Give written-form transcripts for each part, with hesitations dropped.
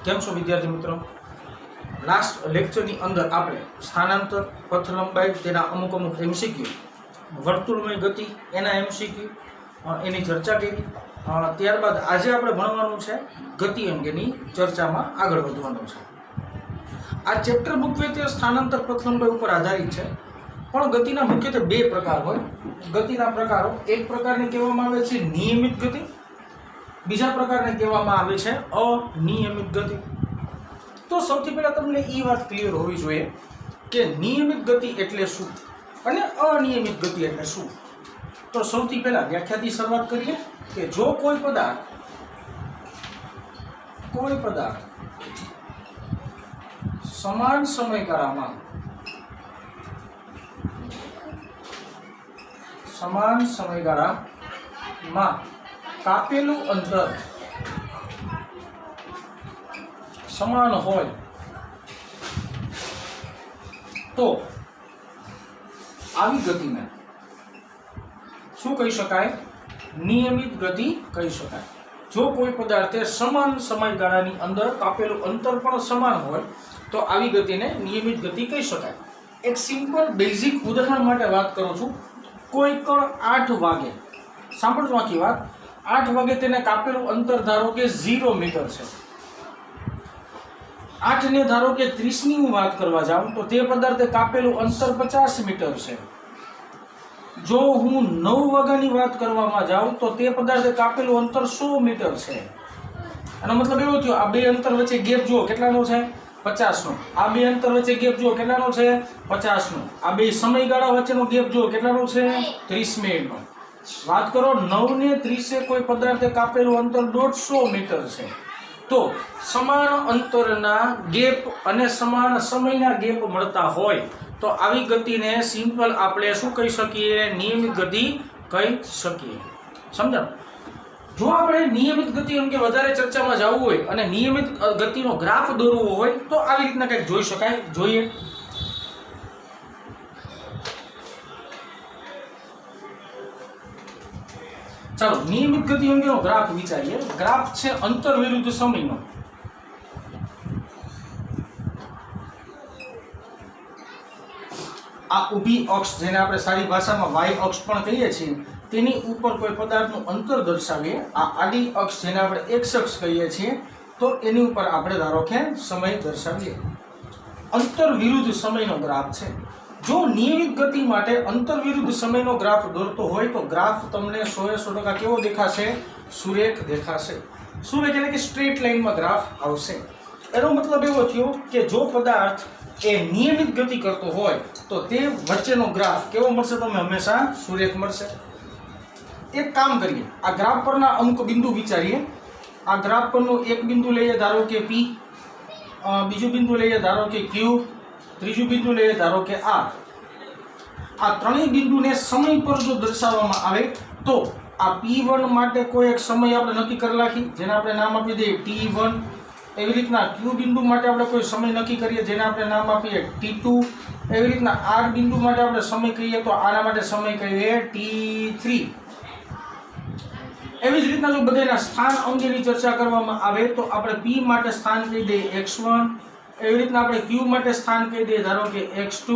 કેમ છો વિદ્યાર્થી મિત્રો? લાસ્ટ લેક્ચરની અંદર આપણે સ્થાનાંતર, પથ લંબાઈ, તેના અમુક એમસીક્યુ, વર્તુળમય ગતિ એના એમસીક્યુ એની ચર્ચા કરી. ત્યારબાદ આજે આપણે ભણવાનું છે ગતિ અંગેની ચર્ચામાં આગળ વધવાનું છે. આ ચેપ્ટર મુખ્યત્વે સ્થાનાંતર, પથ લંબાઈ ઉપર આધારિત છે, પણ ગતિના મુખ્યત્વે બે પ્રકાર હોય. ગતિના પ્રકારો, એક પ્રકારને કહેવામાં આવે છે નિયમિત ગતિ, બીજા પ્રકારને કહેવામાં આવે છે અનિયમિત ગતિ. તો સૌથી પહેલા તમને એ વાત ક્લિયર હોવી જોઈએ કે નિયમિત ગતિ એટલે શું અને અનિયમિત ગતિ એટલે શું. તો સૌથી પહેલા વ્યાખ્યાથી શરૂઆત કરીએ કે જો કોઈ પદાર્થ સમાન સમયગાળામાં કાપેલું અંતર સમાન હોય તો આવી ગતિને શું કહી શકાય? નિયમિત ગતિ કહી શકાય. જો કોઈ પદાર્થે સમાન સમયગાળાની અંદર કાપેલું અંતર પણ સમાન હોય તો આવી ગતિને નિયમિત ગતિ કહી શકાય. એક સિમ્પલ બેઝિક ઉદાહરણ માટે વાત કરું છું. કોઈ કણ 8 વાગે, સાંભળજો આખી વાત, 8 વાગે તેને કાપેલું અંતર ધારો કે 0 મીટર છે. 8 ને ધારો કે 30 ની હું વાત કરવા જાઉં તો તે પદાર્થે કાપેલું અંતર 50 મીટર છે. જો હું 9 વાગ્યાની વાત કરવામાં જાઉં તો તે પદાર્થે કાપેલું અંતર 100 મીટર છે. આનો મતલબ એવો થયો, આ બે અંતર વચ્ચે ગેપ જુઓ કેટલાનો છે? 50 નો. આ બે અંતર વચ્ચે ગેપ જુઓ કેટલાનો છે? 50 નો. આ બે સમયગાળા વચ્ચેનો ગેપ જુઓ કેટલાનો છે? 30 મિનિટનો. વાત કરો 9 ને 30 કોઈ પદાર્થે કાપેલું અંતર 150 મીટર છે. તો સમાન અંતરના ગેપ અને સમાન સમયના ગેપ મળતા હોય તો આવી ગતિને સિમ્પલ આપણે શું કહી શકીએ? નિયમિત ગતિ કહી શકીએ. સમજાવ? જો આપણે નિયમિત ગતિ અંગે વધારે ચર્ચામાં જવું હોય અને નિયમિત ગતિનો ગ્રાફ દોરવો હોય તો આવી રીતના કંઈક જોઈ શકાય. જોઈએ. ચાલો નિયમિત ગતિ અંગેનો ગ્રાફ વિચારીએ. ગ્રાફ છે અંતર વિરુદ્ધ સમયનો. આ ઊભી અક્ષ, જેને આપણે સારી ભાષામાં વાય અક્ષ પણ કહીએ છીએ, તેની ઉપર કોઈ પદાર્થનું અંતર દર્શાવીએ. આ આડી અક્ષ, જેને આપણે એક્સ અક્ષ કહીએ છીએ, તો એની ઉપર આપણે ધારો કે સમય દર્શાવીએ. અંતર વિરુદ્ધ સમયનો ગ્રાફ છે. જો નિયમિત ગતિ માટે અંતર વિરુદ્ધ સમયનો ગ્રાફ દોરતો હોય તો ગ્રાફ તમને 100% કેવો દેખાશે? સુરેખ દેખાશે. સુરેખ એટલે કે સ્ટ્રેટ લાઇનમાં ગ્રાફ આવશે. એનો મતલબ એવો થયો કે જો પદાર્થ એ નિયમિત ગતિ કરતો હોય તો તે વચ્ચેનો ગ્રાફ કેવો મળશે? તમને હંમેશા સુરેખ મળશે. એક કામ કરીએ, આ ગ્રાફ પરના અમુક બિંદુ વિચારીએ. આ ગ્રાફ પરનું એક બિંદુ લઈએ ધારો કે P, બીજું બિંદુ લઈએ ધારો કે Q, ત્રીજું બિંદુ લઈએ ધારો કે R. આ ત્રણેય બિંદુને સમય પર જો દર્શાવવામાં આવે તો આ P1 માટે કોઈ એક સમય આપણે નક્કી કરી રાખી, જેને આપણે નામ આપી દઈએ T1. એવી રીતના Q બિંદુ માટે આપણે કોઈ સમય નક્કી કરીએ, જેને આપણે નામ આપીએ T2. એવી રીતના R બિંદુ માટે આપણે સમય કહીએ તો આના માટે સમય કહીએ T3. એવી જ રીતના જો બધાના સ્થાન અંગેની ચર્ચા કરવામાં આવે તો આપણે P માટે સ્થાન કહી દઈએ x1. એવી રીતના આપણે Q માટે સ્થાન કહી દઈએ ધારો કે x2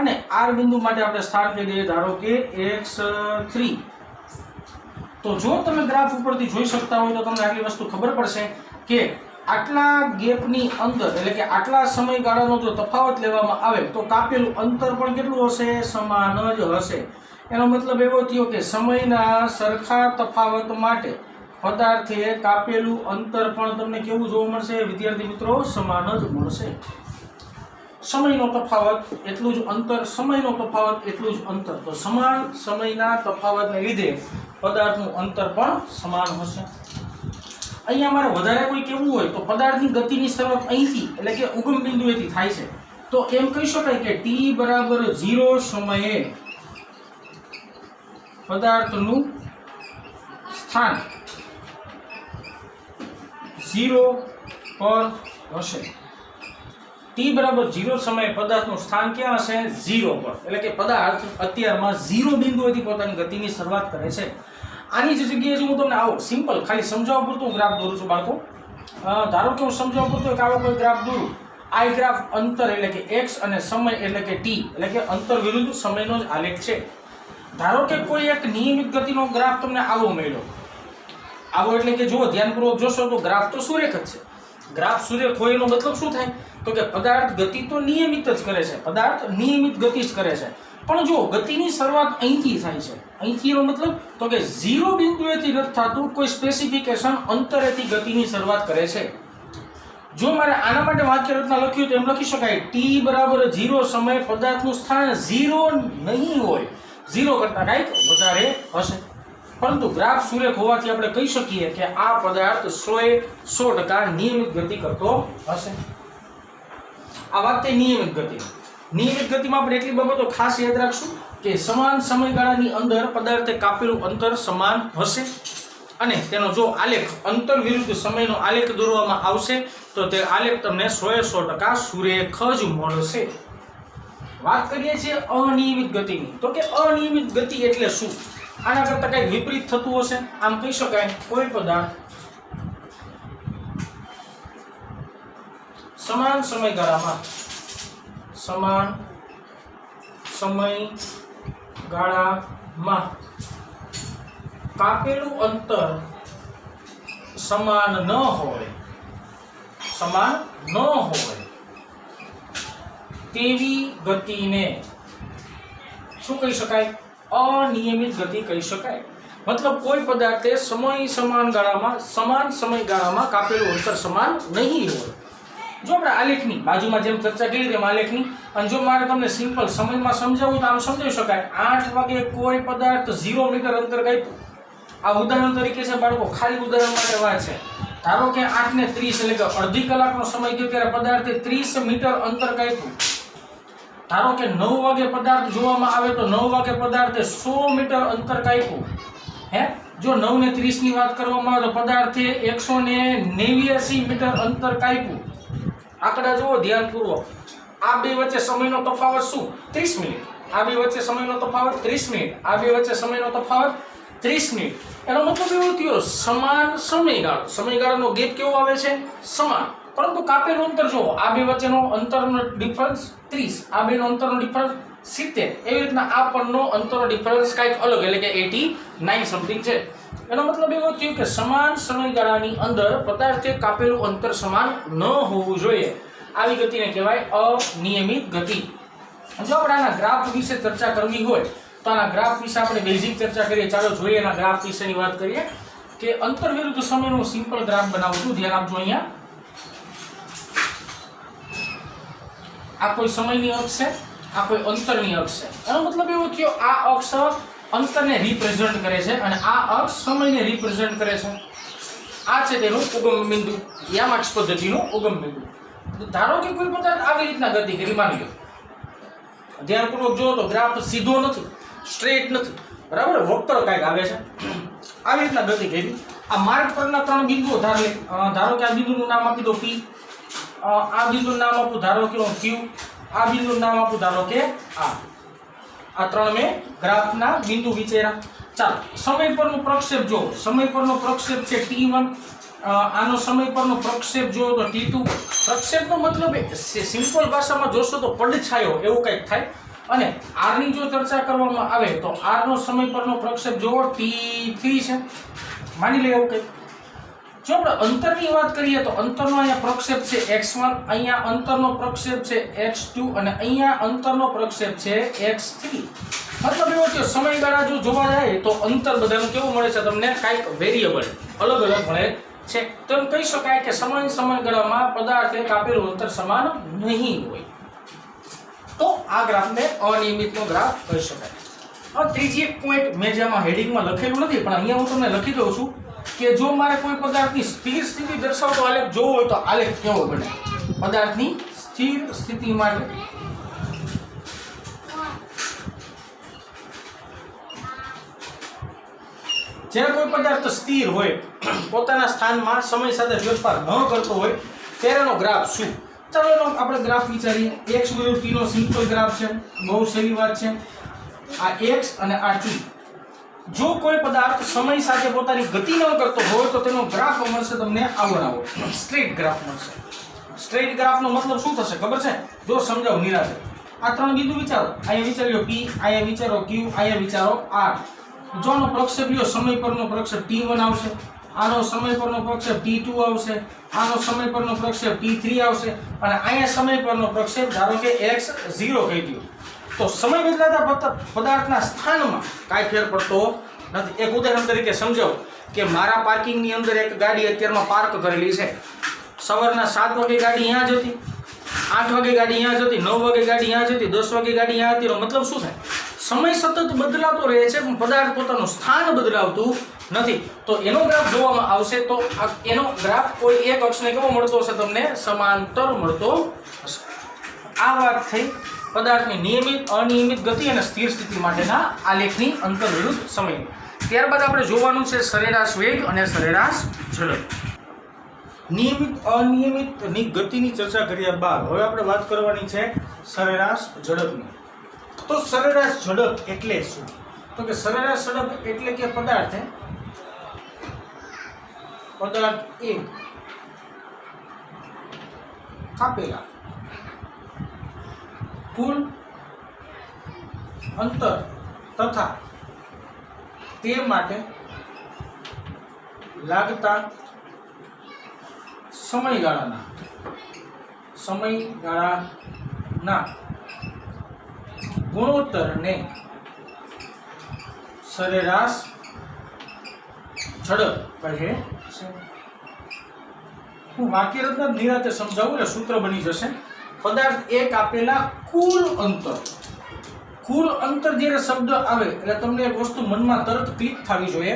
અને R બિંદુ માટે આપણે સ્થાન કહી દઈએ ધારો કે x3. તો જો તમે ગ્રાફ ઉપરથી જોઈ શકતા હોય તો તમને આટલી વસ્તુ ખબર પડશે કે આટલા ગેપની અંદર, એટલે કે આટલા સમયગાળાનો જો તફાવત લેવામાં આવે તો કાપેલું અંતર પણ કેટલું હશે? સમાન જ હશે. એનો મતલબ એવો થયો કે સમયના સરખા તફાવત માટે પદાર્થે કાપેલું અંતર પણ તમને કેવું જોવા મળશે વિદ્યાર્થી મિત્રો? સમાન જ મળશે. સમયનો તફાવત એટલું જ અંતર, સમયનો તફાવત એટલું જ અંતર. તો સમાન સમયના તફાવતને લીધે પદાર્થનું અંતર પણ સમાન હશે. અહીંયા મારે વધારે કોઈ કહેવું હોય તો પદાર્થની ગતિની શરૂઆત અહીંથી, એટલે કે ઉગમ બિંદુએથી થાય છે. તો એમ કહી શકાય કે t બરાબર 0 સમયે પદાર્થનું સ્થાન 0 પર હશે. t બરાબર 0 સમયે પદાર્થનું સ્થાન ક્યાં હશે? 0 પર. એટલે કે પદાર્થ અત્યારમાં 0 બિંદુએથી પોતાની ગતિની શરૂઆત કરે છે. આની જ જગ્યાએ જો હું તમને આવો સિમ્પલ ખાલી સમજાવવા પૂરતું ગ્રાફ દોરું છું બાળકો. ધારો કે હું સમજાવું પૂરતો એક આવો કોઈ ગ્રાફ દોરું, આ ગ્રાફ અંતર એટલે કે x અને સમય એટલે કે t એટલે કે અંતર વિરુદ્ધ સમયનો જ આલેખ છે. ધારો કે કોઈ એક નિયમિત ગતિનો ગ્રાફ તમને આવો મળ્યો, આવો એટલે કે જો ધ્યાનપૂર્વક જોશો તો ગ્રાફ તો સુરેખ જ છે. ગ્રાફ સુરેખ હોય એનો મતલબ શું થાય તો કે પદાર્થ ગતિ તો નિયમિત જ કરે છે, પદાર્થ નિયમિત ગતિ જ કરે છે. પણ જો ગતિની શરૂઆત અહીંથી થાય છે, અહીંથી એનો મતલબ તો કે 0 બિંદુએથી નથી થતું, કોઈ સ્પેસિફિકેશન અંતરેથી ગતિની શરૂઆત કરે છે. જો મારે આના માટે વાક્ય રચના લખ્યું તો એમ લખી શકાય t બરાબર 0 સમયે પદાર્થનું સ્થાન 0 નહીં હોય, 0 કરતા કંઈક વધારે હશે. પરંતુ ગ્રાફ સુરેખ હોવાથી આપણે કહી શકીએ કે આ પદાર્થ 100% નિયમિત ગતિ કરતો હશે. આ વાત તે નિયમિત ગતિ. નિયમિત ગતિમાં આપણે એટલી બાબતો ખાસ યાદ રાખશું કે સમાન સમયગાળાની અંદર પદાર્થે કાપેલું અંતર સમાન હશે અને તેનો જો આલેખ અંતર વિરુદ્ધ સમયનો આલેખ દોરવામાં આવશે તો તે આલેખ તમને 100% સુરેખ જ મળશે. વાત કરીએ છીએ અનિયમિત ગતિની, તો કે અનિયમિત ગતિ એટલે શું? આના કરતાં કંઈક વિપરીત થતું હશે. આમ કહી શકાય કોઈ પદાર્થ સમાન સમયગાળામાં કાપેલું અંતર સમાન ન હોય તેવી ગતિને શું કહી શકાય? અનિયમિત ગતિ કહી શકાય. મતલબ કોઈ પદાર્થે સમાન સમયગાળામાં કાપેલું અંતર સમાન નહીં હોય. જો આપણે આલેખની બાજુમાં જેમ ચર્ચા કરી તેમ આલેખની, અને જો મારે તમને સિમ્પલ સમયમાં સમજાવવું તો આમ સમજાવી શકાય. 8 વાગે કોઈ પદાર્થ 0 મીટર અંતર કાપ્યું. આ ઉદાહરણ તરીકે છે બાળકો, ખાલી ઉદાહરણ માટે વાત છે. ધારો કે 8:30 એટલે કે અડધી કલાકનો સમય ગયો ત્યારે પદાર્થે 30 મીટર અંતર કાપ્યું. ધારો કે 9 વાગે પદાર્થ જોવામાં આવે તો 9 વાગે પદાર્થે 100 મીટર અંતર કાપ્યું. જો 9 ને 30 ની વાત કરવામાં આવે તો પદાર્થે 189 મીટર અંતર કાપ્યું. આંકડા જુઓ ધ્યાનપૂર્વક. આ બે વચ્ચે સમયનો તફાવત શું? 30 મિનિટ. આ બે વચ્ચે સમયનો તફાવત 30 મિનિટ. આ બે વચ્ચે સમયનો તફાવત 30 મિનિટ. એનો મતલબ એવો થયો સમાન સમયગાળાનો ગેપ કેવો આવે છે? સમાન. પરંતુ કાપેલું અંતર જુઓ, આ બે વચ્ચેનો અંતરનો ડિફરન્સ 30, આ બેનો અંતરનો ડિફરન્સ 70. એવી રીતના આ પરનો અંતરનો ડિફરન્સ કંઈક અલગ એટલે કે 89 સમથિંગ છે. એનો મતલબ એવો થયો કે સમાન સમયગાળાની અંદર પદાર્થે કાપેલું અંતર સમાન ન હોવું જોઈએ. આવી ગતિને કહેવાય અનિયમિત ગતિ. જો આપણે આના ગ્રાફ વિશે ચર્ચા કરવી હોય તો આના ગ્રાફ વિશે આપણે બેઝિક ચર્ચા કરીએ. ચાલો જોઈએ એના ગ્રાફ વિશેની વાત કરીએ કે અંતર વિરુદ્ધ સમયનો સિમ્પલ ગ્રાફ બનાવું છું. ધ્યાન આપજો. અહીંયા આ કોઈ સમયની અક્ષ છે, આ કોઈ અંતરની અક્ષ છે. એનો મતલબ એવો થયો આ અક્ષ અંતરને રિપ્રેઝન્ટ કરે છે અને આ અક્ષ સમયને રિપ્રેઝન્ટ કરે છે. આ છે તેનું ઉગમ બિંદુ, યામાક્ષ પદ્ધતિનું ઉગમ બિંદુ. ધારો કે કોઈ પદાર્થ આવી રીતના ગતિ કરી, માની લો ધ્યાનપૂર્વક જુઓ તો ગ્રાફ સીધો નથી, સ્ટ્રેટ નથી, બરાબર, વક્ર કાંઈક આવે છે. આવી રીતના ગતિ કરી. આ માર્ગ પરના 3 બિંદુઓ ધારો કે આ બિંદુનું નામ આપી દો P, આ બિંદુનું નામ આપું ધારો કે Q, આ બિંદુનું નામ આપું ધારો કે આ 3 મેં ગ્રાફના બિંદુ વિચાર્યા. ચાલો સમય પરનો પ્રક્ષેપ જો, સમય પરનો પ્રક્ષેપ છે T1, આનો સમય પરનો પ્રક્ષેપ જો તો T2. પ્રક્ષેપનો મતલબ સિમ્પલ ભાષામાં જોશો તો પડછાયો એવું કંઈક થાય. અને R ની જો ચર્ચા કરવામાં આવે તો R નો સમય પરનો પ્રક્ષેપ જો T3 છે, માની લે એવું કંઈક. જો આપણે અંતરની વાત કરીએ તો અંતરનો અહીંયા પ્રક્ષેપ છે x1, અહીંયા અંતરનો પ્રક્ષેપ છે x2 અને અહીંયા અંતરનો પ્રક્ષેપ છે x3. મતલબ એવો કે સમયગાળા જો જોવા જાય તો અંતર બધાનું કેવું મળે છે તમને? કાંઈક વેરિયેબલ અલગ અલગ મળે છે. તો એમ કહી શકાય કે સમાન સમયગાળામાં પદાર્થે કાપેલું અંતર સમાન નહીં હોય. તો આ ગ્રાફને અનિયમિતનો ગ્રાફ કહી શકાય. હવે ત્રીજી એક પોઈન્ટ મેં જેમાં હેડિંગમાં લખેલું નથી પણ અહીંયા હું તમને લખી દઉં છું કે જો મારે કોઈ પદાર્થની સ્થિર સ્થિતિ દર્શાવતો આલેખ જોવો હોય તો આલેખ કેવો બને? પદાર્થની સ્થિર સ્થિતિ માટે જ્યારે કોઈ પદાર્થ સ્થિર હોય, પોતાના સ્થાનમાં સમય સાથે ફેરફાર ન કરતો હોય ત્યારેનો ગ્રાફ શું? ચાલો એનો આપણે ગ્રાફ વિચારીએ. x વિરુદ્ધ t નો સિમ્પલ ગ્રાફ છે, બહુ સહેલી વાત છે. આ x અને આ t. જો કોઈ પદાર્થ સમય સાથે પોતાની ગતિ ન કરતો હોય તો તેનો ગ્રાફ મળશે તમને આવો સ્ટ્રેટ ગ્રાફ મળશે. સ્ટ્રેટ ગ્રાફનો મતલબ શું થશે ખબર છે? જો સમજાવ નિરાશે. આ ત્રણ બિંદુ વિચારો. અહીંયા વિચાર્યો P, અહીંયા વિચારો Q, અહીંયા વિચારો R. જોનો પ્રક્ષેપ લ્યો, સમય પરનો પ્રક્ષેપ T1 આવશે, આનો સમય પરનો પ્રક્ષેપ T2 આવશે, આનો સમય પરનો પ્રક્ષેપ T3 આવશે અને અહીંયા સમય પરનો પ્રક્ષેપ ધારો કે x0 કહી દો. તો સમય બદલાતા પદાર્થના સ્થાનમાં કાંઈ ફેર પડતો નથી. એક ઉદાહરણ તરીકે સમજાવો કે મારા પાર્કિંગની અંદર એક ગાડી અત્યારમાં પાર્ક કરેલી છે. સવારના 7 વાગે ગાડી અહીંયા જ હતી, 8 વાગે ગાડી અહીંયા જ હતી, 9 વાગે ગાડી અહીંયા જ હતી, 10 વાગે ગાડી અહીંયા હતી. એનો મતલબ શું થાય? સમય સતત બદલાતો રહે છે પણ પદાર્થ પોતાનું સ્થાન બદલાવતું નથી. તો એનો ગ્રાફ જોવામાં આવશે તો એનો ગ્રાફ કોઈ એક અક્ષને કેવો મળતો હશે? તમને સમાંતર મળતો હશે. આ વાત થઈ પદાર્થની નિયમિત, અનિયમિત ગતિ અને સ્થિર સ્થિતિ માટેના આલેખની અંતર વિરુદ્ધ સમયની. ત્યારબાદ આપણે જોવાનું છે સરેરાશ વેગ અને સરેરાશ ઝડપ. નિયમિત અનિયમિતની ગતિની ચર્ચા કર્યા બાદ હવે આપણે વાત કરવાની છે સરેરાશ ઝડપની. તો સરેરાશ ઝડપ એટલે શું? તો કે સરેરાશ ઝડપ એટલે કે પદાર્થ એક કાપેલા કુલ અંતર તથા તે માટે લાગતા સમયગાળાના ગુણોત્તરને સરેરાશ ઝડપ કહે છે. હું વાક્ય રચના નિરાતે સમજાવું એટલે સૂત્ર બની જશે. પદાર્થ એક આપેલા કુલ અંતર જ્યારે શબ્દ આવે એટલે તમને એક વસ્તુ મનમાં તરત ક્લિક થવી જોઈએ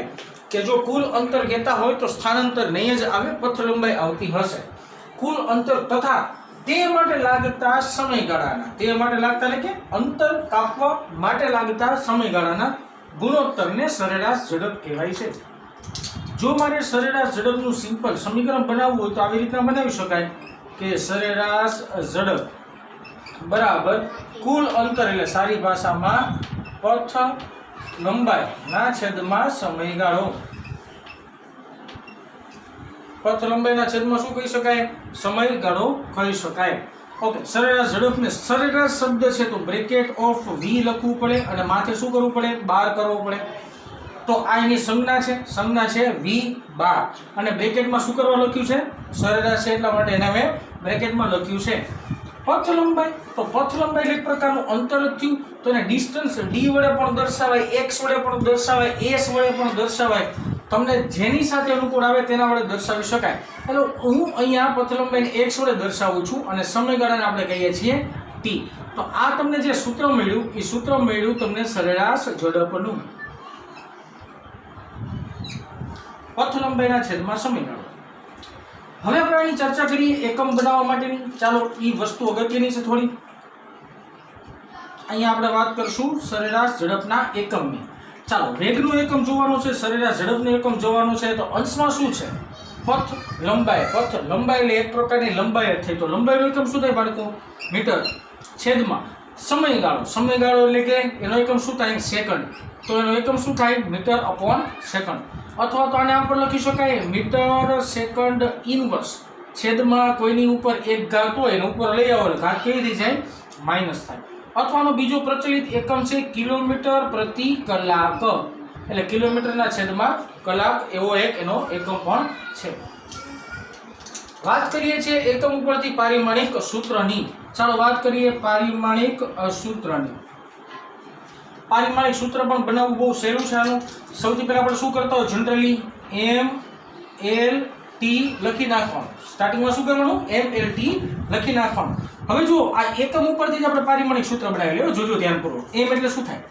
કે જો કુલ અંતર કહેતા હોય તો સ્થાનાંતર નહીં જ આવે, પથ લંબાઈ આવતી હશે. કુલ અંતર તથા તે માટે લાગતા સમયગાળાના, તે માટે લાગતા એટલે કે અંતર કાપવા માટે લાગતા સમયગાળાના ગુણોત્તરને સરેરાશ ઝડપ કહેવાય છે. જો મારે સરેરાશ ઝડપનું સિમ્પલ સમીકરણ બનાવવું હોય તો આવી રીતના બનાવી શકાય કે સરેરાશ ઝડપ બરાબર કુલ અંતર એટલે સારી ભાષામાં પથ લંબાઈના છેદમાં સમયગાળો. પથ લંબાઈના છેદમાં શું કહી શકાય? સમયગાળો કહી શકાય. ઓકે, સરેરાશ ઝડપને સરેરાશ શબ્દ છે તો બ્રેકેટ ઓફ વી લખવું પડે અને માથે શું કરવું પડે? બાર કરવો પડે. તો આ એની સંજ્ઞા છે વી બાર અને બ્રેકેટમાં શું કરવા લખ્યું છે? સરેરાશ છે એટલા માટે એને મેં બ્રેકેટમાં લખ્યું છે. પથ લંબાઈ, તો પથ લંબાઈ એક પ્રકારનું અંતર થયું તો એને ડિસ્ટન્સ ડી વડે પણ દર્શાવાય, એક્સ વડે પણ દર્શાવાય, એસ વડે પણ દર્શાવાય. તમને જેની સાથે અનુકૂળ આવે તેના વડે દર્શાવી શકાય. એટલે હું અહીંયા પથ લંબાઈને એક્સ વડે દર્શાવું છું અને સમયગાળાને આપણે કહીએ છીએ ટી. તો આ તમને જે સૂત્ર મળ્યું એ સૂત્ર મળ્યું તમને સરેરાશ ઝડપનું. પથ લંબાઈના છેદમાં સમયગાળો. હવે આપણે આની ચર્ચા કરીએ એકમ બનાવવા માટેની. ચાલો એ વસ્તુ અગત્યની છે થોડી. અહીંયા આપણે વાત કરશું સરેરાશ ઝડપના એકમની. ચાલો વેગનું એકમ જોવાનું છે, સરેરાશ ઝડપનું એકમ જોવાનું છે. તો અંશમાં શું છે? પથ લંબાઈ. પથ લંબાઈ એટલે એક પ્રકારની લંબાઈ જ થઈ. તો લંબાઈનું એકમ શું થાય બાળકો? મીટર. છેદમાં સમયગાળો. સમયગાળો એટલે કે એનો એકમ શું થાય? સેકન્ડ. તો એનો એકમ શું થાય? Metre upon second. અથવા તો આને આમ પણ લખી શકાય મીટર સેકન્ડ ઇનવર્સ. છેદમાં કોઈની ઉપર એક ઘાત હોય એને ઉપર લઈ આવો ઘાત કેવી થઈ જાય? માઇનસ થાય. અથવાનો બીજો પ્રચલિત એકમ છે કિલોમીટર પ્રતિ કલાક. એટલે કિલોમીટરના છેદમાં કલાક એવો એક એનો એકમ પણ છે. વાત કરીએ છીએ એકમ ઉપરથી પારિમાણિક સૂત્રની. ચાલો વાત કરીએ પારિમાણિક સૂત્રની. પારિમાણિક સૂત્ર પણ બનાવવું બહુ સહેલું છે. આનું સૌથી પહેલા આપણે શું કરતા હોય? જનરલી એમ એલ ટી લખી નાખવાનું. સ્ટાર્ટિંગમાં શું કરવાનું? એમ એલ ટી લખી નાખવાનું. હવે જુઓ આ એકમ ઉપરથી જ આપણે પારિમાણિક સૂત્ર બનાવી લેવું. જોજો ધ્યાનપૂર્વક. એમ એટલે શું થાય?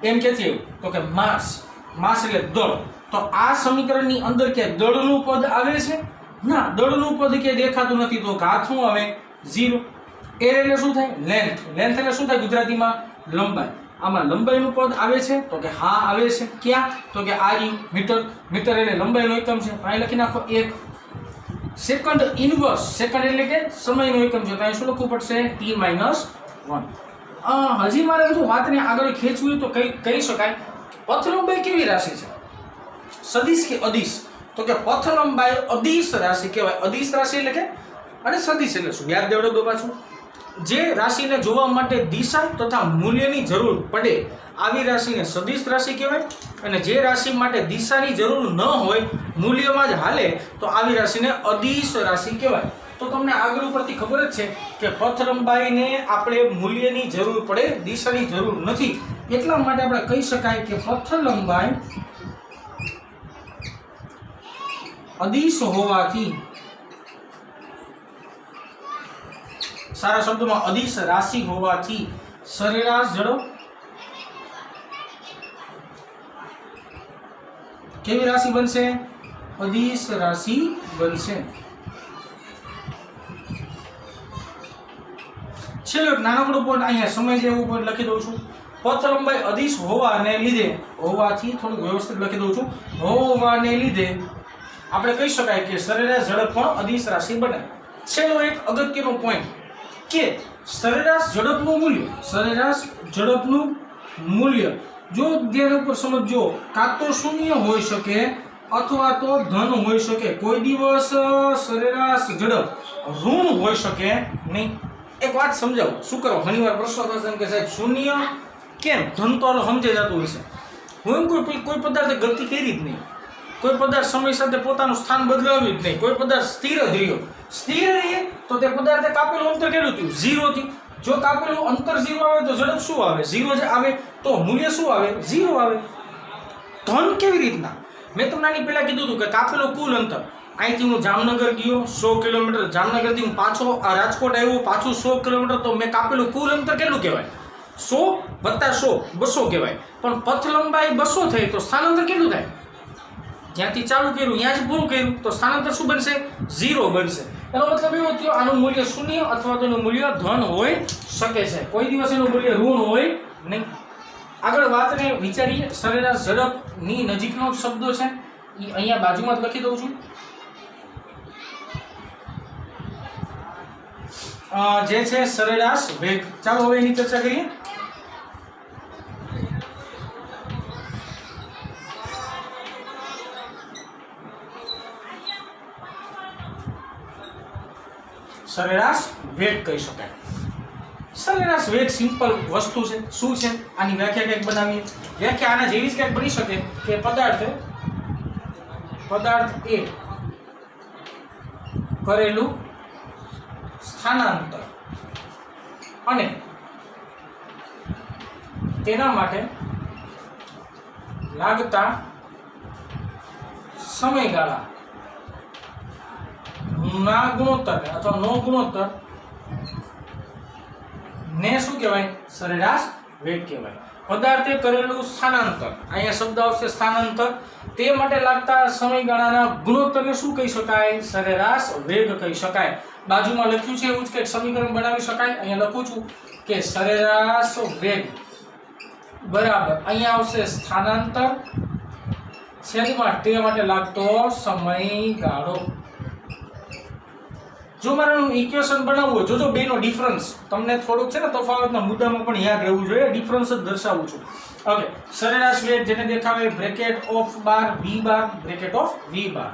એમ ક્યાંથી આવ્યું? તો કે માસ. માસ એટલે દળ. તો આ સમીકરણની અંદર કે દળનું પદ આવે છે? ના, દળનું પદ કે દેખાતું નથી. તો ઘાત શું આવે? 0. એર એટલે શું થાય? લેન્થ. લેન્થ એટલે શું થાય ગુજરાતીમાં? લંબાઈ. આમાં લંબાઈનું પદ આવે છે? તો કે હા આવે છે. ક્યાં? તો કે આર મીટર. મીટર એટલે લંબાઈનો એકમ છે. અહીં લખી નાખો 1. Second inverse. સેકન્ડ એટલે કે સમયનો એકમ છે. તો અહીં શું લખવું પડશે? t-1. હજી મારે બધું વાતને આગળ ખેંચવી તો કહી શકાય પથલંબાઈ કેવી રાશિ છે? સદિશ કે અદિશ? તો કે પથલંબાઈ અદિશ રાશિ કહેવાય. અદિશ રાશિ એટલે કે અને સદિશ એટલે શું? યાદ દેવડો દો પાછું. જે રાશિને જોવા માટે દિશા તથા મૂલ્યની જરૂર પડે આવી રાશિને સદિશ રાશિ કહેવાય. અને જે રાશિ માટે દિશાની જરૂર ન હોય, મૂલ્યમાં જ હાલે, તો આવી રાશિને અદિશ રાશિ કહેવાય. તો તમને આગળ ઉપરથી ખબર જ છે કે પથલંબાઈને આપણે મૂલ્યની જરૂર પડે, દિશાની જરૂર નથી. એટલા માટે આપણે કહી શકાય કે પથલંબાઈ અદિશ હોવાથી, સારા શબ્દોમાં અદિશ રાશિ હોવાથી સરેરાશ ઝડપ કેવી રાશિ બનશે? અદિશ રાશિ બનશે. છેલ્લો એક નાનકડો પોઈન્ટ અહીંયા સમય જેવું પોઈન્ટ લખી દઉં છું. પથલંબાઈ અદિશ હોવાને લીધે, હોવાથી થોડું વ્યવસ્થિત લખી દઉં છું, હોવાને લીધે આપણે કહી શકાય કે સરેરાશ ઝડપ પણ અદિશ રાશિ બને. છેલ્લો એક અગત્યનો પોઈન્ટ કે સરેરાશ ઝડપનું મૂલ્ય, સરેરાશ ઝડપનું મૂલ્ય જો ધ્યાન ઉપર સમજો, કાં તો શૂન્ય હોઈ શકે અથવા તો ધન હોઈ શકે. કોઈ દિવસ સરેરાશ ઝડપ ઋણ હોઈ શકે નહીં. એક વાત સમજાવું, શું કરો? ઘણીવાર પ્રશ્ન થશે કે સાહેબ શૂન્ય કેમ? ધન તો સમજાઈ જતું હોય છે. હું કોઈ પદાર્થે ગતિ કરી જ નહીં, કોઈ પદાર્થ સમય સાથે પોતાનું સ્થાન બદલાવ્યું જ નહીં, કોઈ પદાર્થ સ્થિર જ રહ્યો. સ્થિર રહીએ તો તે પદાર્થે કાપેલું અંતર કેટલું થયું? 0 થી. જો કાપેલું અંતર 0 આવે તો ઝડપ શું આવે? 0 જ આવે. તો મૂલ્ય શું આવે? 0 આવે. ધન કેવી રીતના? મેં તમને આની પહેલા કીધું હતું કે કાપેલું કુલ અંતર, અહીંથી હું જામનગર ગયો 100 કિલોમીટર, જામનગરથી હું પાછો આ રાજકોટ આવ્યો, પાછું 100 કિલોમીટર, તો મેં કાપેલું કુલ અંતર કેટલું કહેવાય? 100 વત્તા 100 200 કહેવાય. પણ પથલંબાઈ 200 થઈ તો સ્થાનાંતર કેટલું થાય? જ્યાંથી ચાલુ કર્યું ત્યાં જ પૂરું કર્યું તો સ્થાનાંતર શું બનશે? 0 બનશે. એનો મતલબ એવો થયો આનું મૂલ્ય શૂન્ય અથવા તો એનું મૂલ્ય ધન હોઈ શકે છે. કોઈ દિવસ એનું મૂલ્ય ઋણ હોય નહીં. આગળ વાતને વિચારીએ. સરેરાશ ઝડપની નજીકનો શબ્દો છે, એ અહીંયા બાજુમાં જ લખી દઉં છું. જે છે સરેરાશ વેગ. ચાલો હવે એની ચર્ચા કરીએ. સરેરાશ વેગ કહી શકાય. સરેરાશ વેગ સિમ્પલ વસ્તુ છે. શું છે? આની વ્યાખ્યા કંઈક બનાવીએ. વ્યાખ્યા આના જેવી જ કંઈક બની શકે કે પદાર્થ એ કરેલું સ્થાનાંતર અને તેના માટે લાગતા સમયગાળા ના ગુણોત્તર અથવા નો ગુણોત્તર ને શું કહેવાય? સરેરાશ વેગ કહેવાય. પદાર્થે કરેલું સ્થાનાંતર, અહીંયા શબ્દ આવશે સ્થાનાંતર, તે માટે લાગતા સમયગાળાના ગુણોત્તરને શું કહી શકાય? સરેરાશ વેગ કહી શકાય. બાજુમાં લખ્યું છે એવું જ કંઈક સમીકરણ બનાવી શકાય. અહીંયા લખું છું કે સરેરાશ વેગ બરાબર અહીંયા આવશે સ્થાનાંતર છેદમાં તે માટે લાગતો સમયગાળો. જો મારે ઇક્વેશન બનાવવું હોય, જો બેનો ડિફરન્સ તમને થોડુંક છે ને તફાવતના મુદ્દામાં પણ યાદ રહેવું જોઈએ, ડિફરન્સ જ દર્શાવું છું. ઓકે, સરેરાશ વેગ જેને દેખાવે bracket of bar v bar bracket of v bar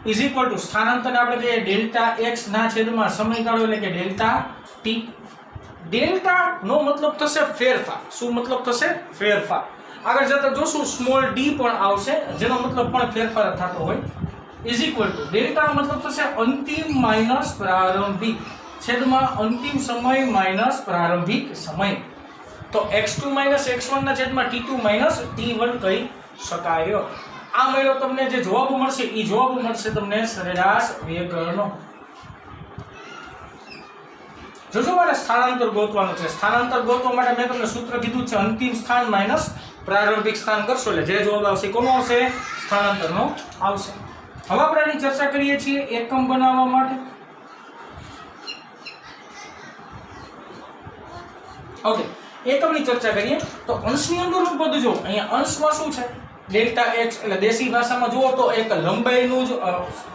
is equal to સ્થાનાંતરને આપણે કહીએ ડેલ્ટા x ના છેદમાં સમયગાળો એટલે કે ડેલ્ટા t. ડેલ્ટા નો મતલબ થશે ફેરફાર. શું મતલબ થશે? ફેરફાર. આગળ જતા જોશું સ્મોલ d પણ આવશે જેનો મતલબ પણ ફેરફાર થતો હોય. ઇઝ ઇક્વલ ટુ ડેલ્ટા નો મતલબ થશે અંતિમ માઇનસ પ્રારંભિક છેદમાં અંતિમ સમય માઇનસ પ્રારંભિક સમય. તો x2 માઇનસ x1 ના છેદમાં t2 માઇનસ t1 કહી શકાય. આ મળ્યો તમને જે જવાબો મળશે એ જવાબો મળશે તમને સરેરાશ વેગનો. જો મારે સ્થાનાંતર ગોતવાનું છે, સ્થાનાંતર ગોતવા માટે મેં તમને સૂત્ર કીધું છે અંતિમ સ્થાન માઇનસ પ્રારંભિક સ્થાન કરશો એટલે જે જવાબ આવશે કોનો આવશે? સ્થાનાંતરનો આવશે. હવે આપણે આની ચર્ચા કરીએ છીએ એકમ બનાવવા માટે. ઓકે, એકમની ચર્ચા કરીએ તો અંશની અંદરનું પદ જો અહીંયા અંશમાં શું છે? ડેલ્ટા x એટલે દેશી ભાષામાં જુઓ તો એક લંબાઈનું જ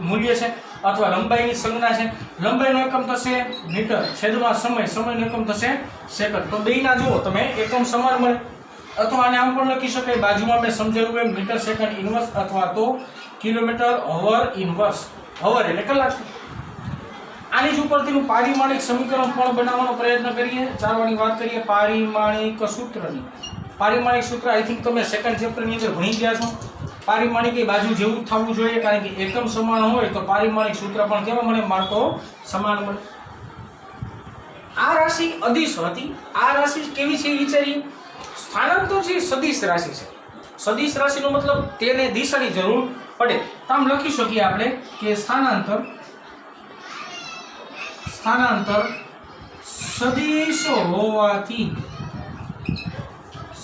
મૂલ્ય છે અથવા લંબાઈની સંજ્ઞા છે. લંબાઈનો એકમ થશે મીટર છેદમાં સમય, સમયનો એકમ થશે સેકન્ડ. તો બેયના જુઓ તમે એકમ સમાન મળે. અથવા આને આમ પણ લખી શકાય, બાજુમાં મેં સમજાવ્યું એમ મીટર સેકન્ડ ઇન્વર્સ અથવા તો કિલોમીટર અવર ઇન્વર્સ. અવર એટલે કલાક. આની જ ઉપરથી પારિમાણિક સમીકરણ પણ બનાવવાનો પ્રયત્ન કરીએ. ચાલવાની વાત કરીએ પારિમાણિક સૂત્રની. પારિમાણિક સૂત્ર આઈ થિંક તમે સેકન્ડ ચેપ્ટરની અંદર ભણી ગયા છો. પારિમાણિક એ બાજુ જેવું જ થવું જોઈએ, કારણ કે એકમ સમાન હોય તો પારિમાણિક સૂત્ર પણ કેવા મળે? માર્કો સમાન મળે. આ રાશિ અદિશ હતી. આ રાશિ કેવી છે વિચારીએ. સ્થાનાંતર છે સદિશ રાશિ છે. સદિશ રાશિનો મતલબ તેને દિશાની જરૂર પડે. તો આમ લખી શકીએ આપણે કે સ્થાનાંતર સદિશ હોવાથી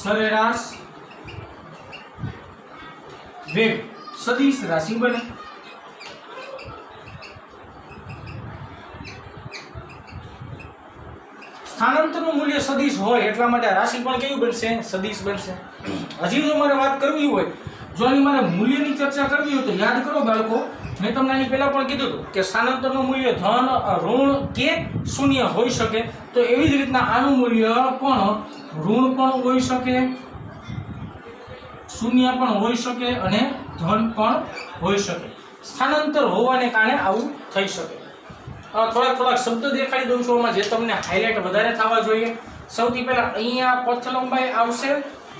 સરેરાશ વેગ સદિશ રાશિ બને. સ્થાનાંતરનું મૂલ્ય સદિશ હોય એટલા માટે રાશિ પણ કેવી બનશે? સદિશ બનશે. હજી જો મારે વાત કરવી હોય, જો આની મારે મૂલ્યની ચર્ચા કરવી હોય તો યાદ કરો બાળકો, મેં તમને આની પહેલા પણ કીધું હતું કે સ્થાનાંતરનું મૂલ્ય ધન, ઋણ કે શૂન્ય હોઈ શકે. તો એવી જ રીતના આનું મૂલ્ય પણ ઋણ પણ હોઈ શકે, શૂન્ય પણ હોઈ શકે અને ધન પણ હોઈ શકે. સ્થાનાંતર હોવાને કારણે આવું થઈ શકે. થોડાક શબ્દ દેખાડી દઉં છું આમાં, જે તમને હાઇલાઇટ વધારે થવા જોઈએ. સૌથી પહેલા અહીંયા પથ લંબાઈ આવશે,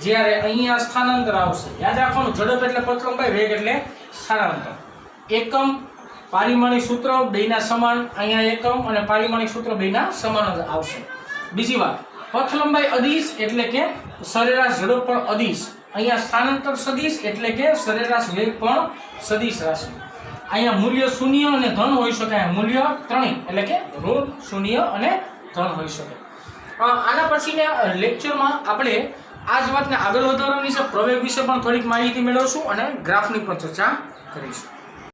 જ્યારે અહીંયા સ્થાનાંતર આવશે. યાદ રાખવાનું, ઝડપ એટલે પથ લંબાઈ, વેગ એટલે સ્થાનાંતર. એકમ પારિમાણિક સૂત્ર બેયના સમાન. અહીંયા એકમ અને પારિમાણિક સૂત્ર બેયના સમાન જ આવશે. બીજી વાત, પથ લંબાઈ અદિશ એટલે કે સરેરાશ ઝડપ પણ અદિશ. અહીંયા સ્થાનાંતર સદિશ એટલે કે સરેરાશ વેગ પણ સદિશ રાશિ. અહીંયા મૂલ્ય શૂન્ય અને ધન હોઈ શકે. મૂલ્ય ત્રણેય એટલે કે ઋણ, શૂન્ય અને ધન હોઈ શકે. આના પછીના લેક્ચરમાં આપણે આ જ વાતને આગળ વધારવાની છે. પ્રવેગ વિશે પણ થોડીક માહિતી મેળવશું અને ગ્રાફની પણ ચર્ચા કરીશું.